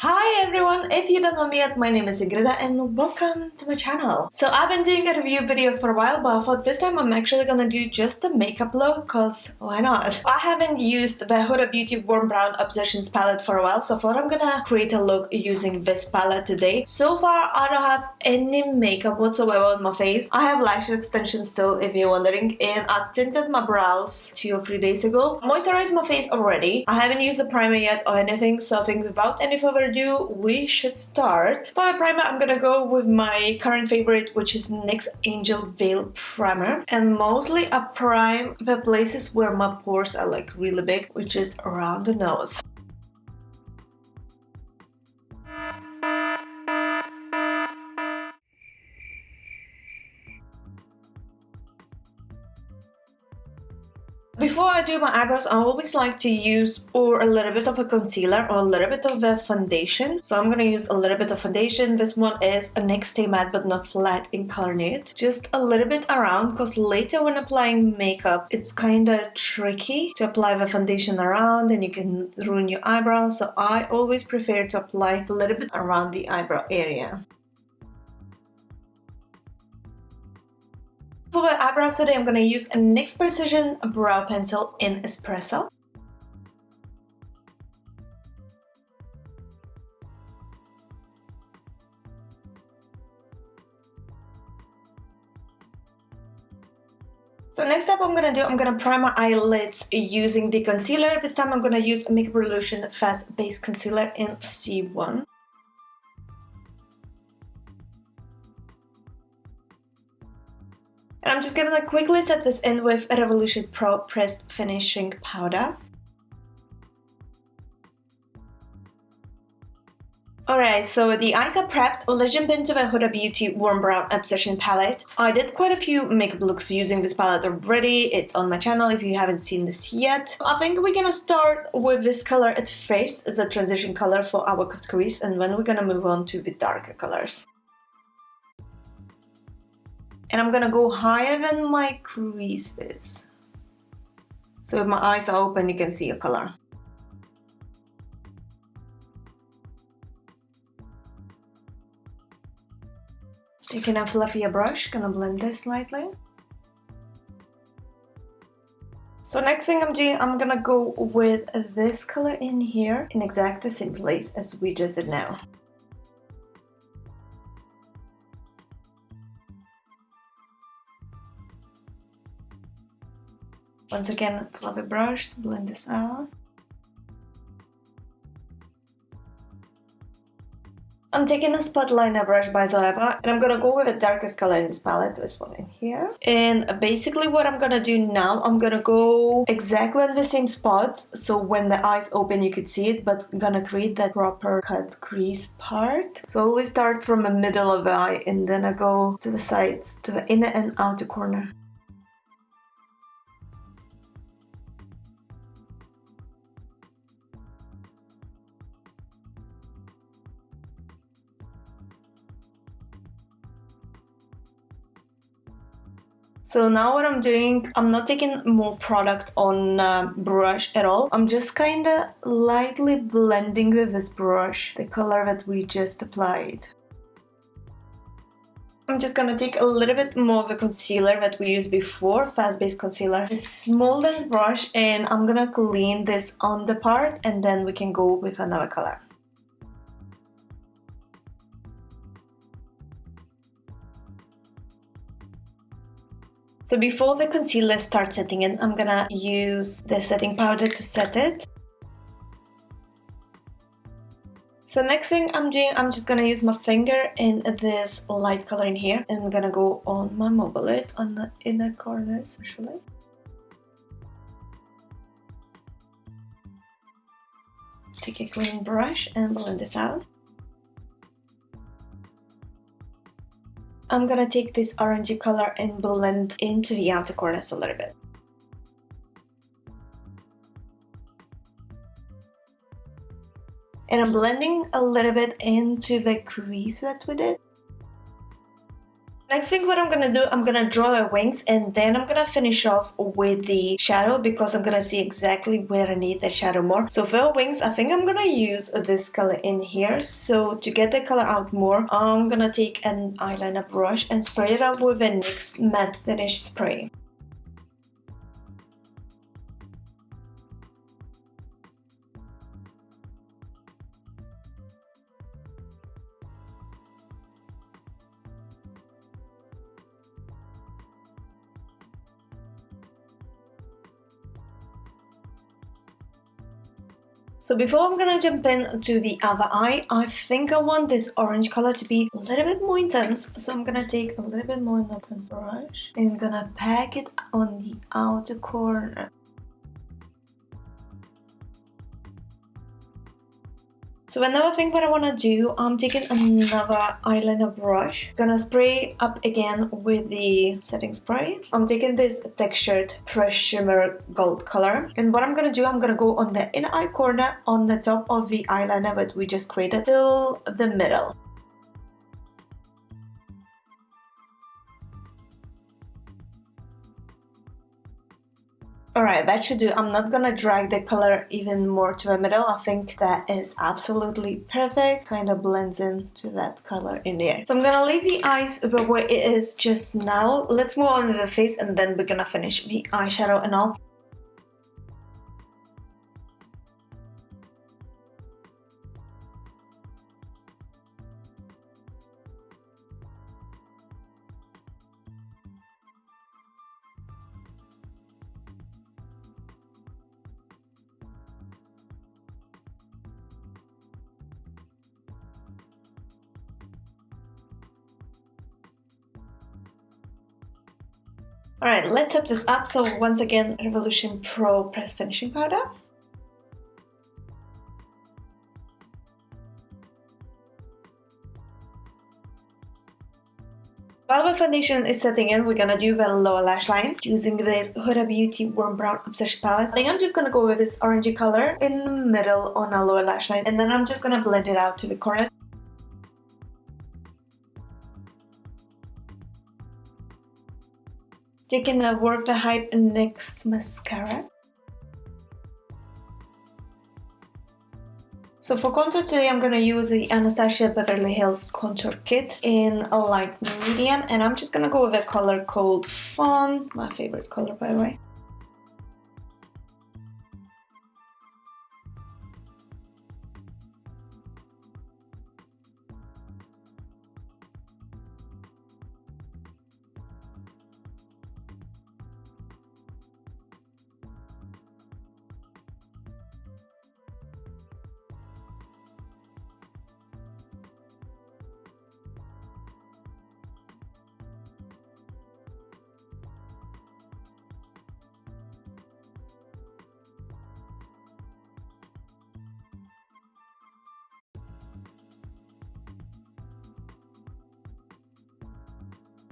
Hi everyone, if you don't know me yet, my name is Ingrida and welcome to my channel. So I've been doing review videos for a while, but I thought this time I'm actually gonna do just a makeup look, cause why not? I haven't used the Huda Beauty Warm Brown Obsessions palette for a while, so I thought I'm gonna create a look using this palette today. So far, I don't have any makeup whatsoever on my face. I have lash extensions still, if you're wondering, and I tinted my brows 2 or 3 days ago. Moisturized my face already. I haven't used a primer yet or anything, so I think without any further ado, we should start. For a primer, I'm gonna go with my current favorite, which is NYX Angel Veil Primer, and mostly I prime the places where my pores are like really big, which is around the nose. Before I do my eyebrows, I always like to use or a little bit of a concealer or a little bit of a foundation. So I'm gonna use a little bit of foundation. This one is a NYX Stay Matte but Not Flat in Color Nude. Just a little bit around, because later when applying makeup, it's kind of tricky to apply the foundation around and you can ruin your eyebrows. So I always prefer to apply a little bit around the eyebrow area. For the eyebrows today, I'm going to use a NYX Precision Brow Pencil in Espresso. So next up I'm going to prime my eyelids using the concealer. This time I'm going to use a Makeup Revolution Fast Base Concealer in C1. And I'm just gonna quickly set this in with a Revolution Pro Pressed Finishing Powder. Alright, so the eyes are prepped. Let's jump into the Huda Beauty Warm Brown Obsession palette. I did quite a few makeup looks using this palette already. It's on my channel if you haven't seen this yet. I think we're gonna start with this color at first as a transition color for our crease, and then we're gonna move on to the darker colors. And I'm gonna go higher than my crease is. So if my eyes are open, you can see a color. Taking a fluffier brush, gonna blend this slightly. So next thing I'm doing, I'm gonna go with this color in here in exactly the same place as we just did now. Once again, fluffy brush to blend this out. I'm taking a spot liner brush by Zoeva, and I'm gonna go with the darkest color in this palette, this one in here. And basically what I'm gonna do now, I'm gonna go exactly on the same spot, so when the eyes open you could see it, but I'm gonna create that proper cut crease part. So I always start from the middle of the eye and then I go to the sides, to the inner and outer corner. So now what I'm doing, I'm not taking more product on brush at all. I'm just kind of lightly blending with this brush the color that we just applied. I'm just gonna take a little bit more of the concealer that we used before, Fast Base Concealer, a small dense brush, and I'm gonna clean this under part and then we can go with another color. So before the concealer starts setting in, I'm gonna use the setting powder to set it. So next thing I'm doing, I'm just gonna use my finger in this light color in here, and I'm gonna go on my mobile lid on the inner corners, actually. Take a clean brush and blend this out. I'm gonna take this orangey color and blend into the outer corners a little bit. And I'm blending a little bit into the crease that we did. Next thing what I'm gonna do, I'm gonna draw my wings and then I'm gonna finish off with the shadow because I'm gonna see exactly where I need that shadow more. So for wings, I think I'm gonna use this color in here. So to get the color out more, I'm gonna take an eyeliner brush and spray it out with a NYX matte finish spray. So before I'm gonna jump in to the other eye, I think I want this orange color to be a little bit more intense. So I'm gonna take a little bit more intense brush and gonna pack it on the outer corner. So another thing that I want to do, I'm taking another eyeliner brush. Gonna spray up again with the setting spray. I'm taking this textured press shimmer gold color. And what I'm gonna do, I'm gonna go on the inner eye corner on the top of the eyeliner that we just created till the middle. Alright, that should do. I'm not gonna drag the color even more to the middle. I think that is absolutely perfect. Kind of blends into that color in there. So I'm gonna leave the eyes where it is just now. Let's move on to the face and then we're gonna finish the eyeshadow and all. Alright, let's set this up. So once again, Revolution Pro Press Finishing Powder. While the foundation is setting in, we're gonna do the lower lash line using this Huda Beauty Warm Brown Obsession palette. I think I'm just gonna go with this orangey color in the middle on our lower lash line, and then I'm just gonna blend it out to the corners. Taking the Worth the Hype NYX mascara. So for contour today, I'm going to use the Anastasia Beverly Hills Contour Kit in a light medium. And I'm just going to go with a color called FAWN, my favorite color by the way.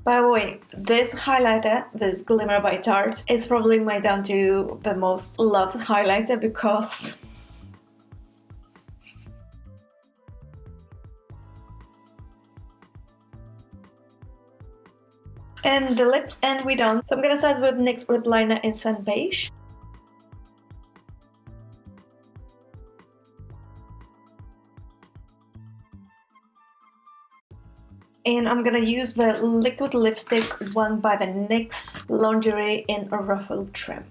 By the way, this highlighter, this Glimmer by Tarte, is probably my down to the most loved highlighter because and the lips, and we're done. So I'm gonna start with NYX lip liner in Sun Beige. And I'm gonna use the liquid lipstick one by the NYX Lingerie in a ruffle trim.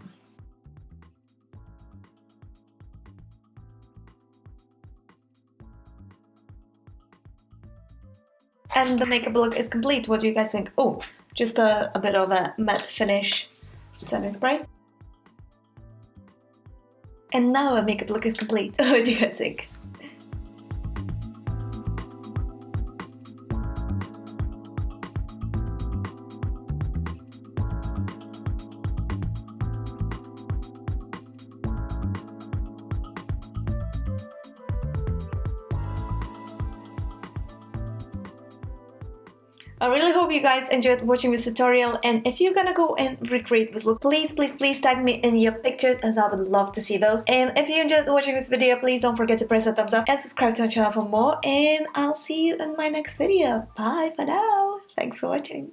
And the makeup look is complete. What do you guys think? Oh, just a bit of a matte finish setting spray. And now our makeup look is complete. What do you guys think? I really hope you guys enjoyed watching this tutorial, and if you're gonna go and recreate this look, please tag me in your pictures, as I would love to see those. And if you enjoyed watching this video, please don't forget to press the thumbs up and subscribe to my channel for more, and I'll see you in my next video. Bye for now. Thanks for watching.